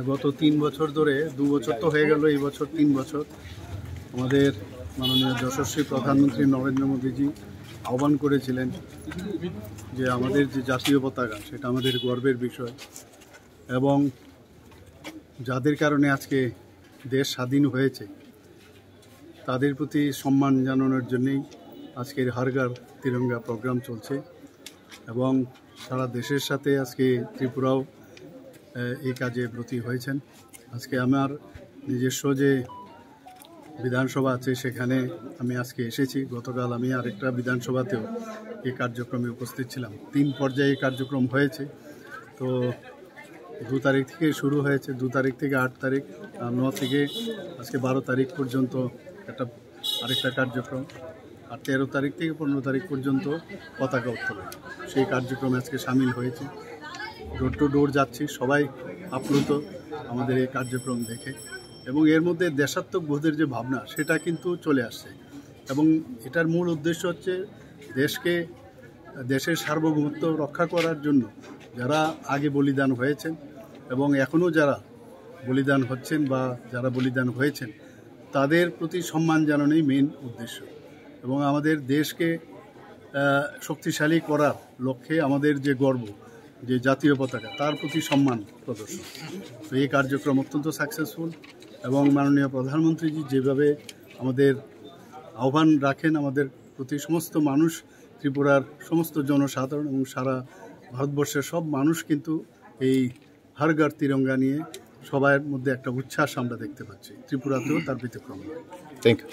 গত ৩ বছর ধরে ২ বছর তো হয়ে গেল, এই বছর ৩ বছর আমাদের মাননীয় যশস্বী প্রধানমন্ত্রী নরেন্দ্র মোদীজি আহ্বান করেছিলেন যে আমাদের যে জাতীয় পতাকা সেটা আমাদের গর্বের বিষয় এবং যাদের কারণে আজকে দেশ স্বাধীন হয়েছে তাদের প্রতি সম্মান জানানোর জন্যই আজকের হর ঘর তিরঙ্গা প্রোগ্রাম চলছে এবং সারা দেশের সাথে আজকে ত্রিপুরাও এই কাজে ব্রতী হয়েছেন। আজকে আমার নিজস্ব যে বিধানসভা আছে সেখানে আমি আজকে এসেছি। গতকাল আমি আরেকটা বিধানসভাতেও এই কার্যক্রমে উপস্থিত ছিলাম। 3 পর্যায়ে কার্যক্রম হয়েছে। তো 2 তারিখ থেকে শুরু হয়েছে, 2 তারিখ থেকে 8 তারিখ, 9 থেকে আজকে 12 তারিখ পর্যন্ত আরেকটা কার্যক্রম, আর 13 তারিখ থেকে 15 তারিখ পর্যন্ত পতাকা উত্তোলন। সেই কার্যক্রমে আজকে সামিল হয়েছে। ডোর টু ডোর যাচ্ছি, সবাই আপ্লুত আমাদের এই কার্যক্রম দেখে এবং এর মধ্যে দেশাত্মবোধের যে ভাবনা সেটা কিন্তু চলে আসছে এবং এটার মূল উদ্দেশ্য হচ্ছে দেশের সার্বভৌমত্ব রক্ষা করার জন্য যারা আগে বলিদান হয়েছেন এবং এখনও যারা বলিদান হচ্ছেন বা যারা বলিদান হয়েছেন তাদের প্রতি সম্মান জানানোই মেন উদ্দেশ্য এবং আমাদের দেশকে শক্তিশালী করার লক্ষ্যে আমাদের যে গর্ব, যে জাতীয় পতাকা, তার প্রতি সম্মান প্রদর্শন। তো এই কার্যক্রম অত্যন্ত সাকসেসফুল এবং মাননীয় প্রধানমন্ত্রীজি যেভাবে আমাদের আহ্বান রাখেন আমাদের প্রতি, সমস্ত মানুষ, ত্রিপুরার সমস্ত জনসাধারণ এবং সারা ভারতবর্ষের সব মানুষ কিন্তু এই হর ঘর তিরঙ্গা নিয়ে সবার মধ্যে একটা উচ্ছ্বাস আমরা দেখতে পাচ্ছি। ত্রিপুরাতেও তার ব্যতিক্রম নয়। Thank you.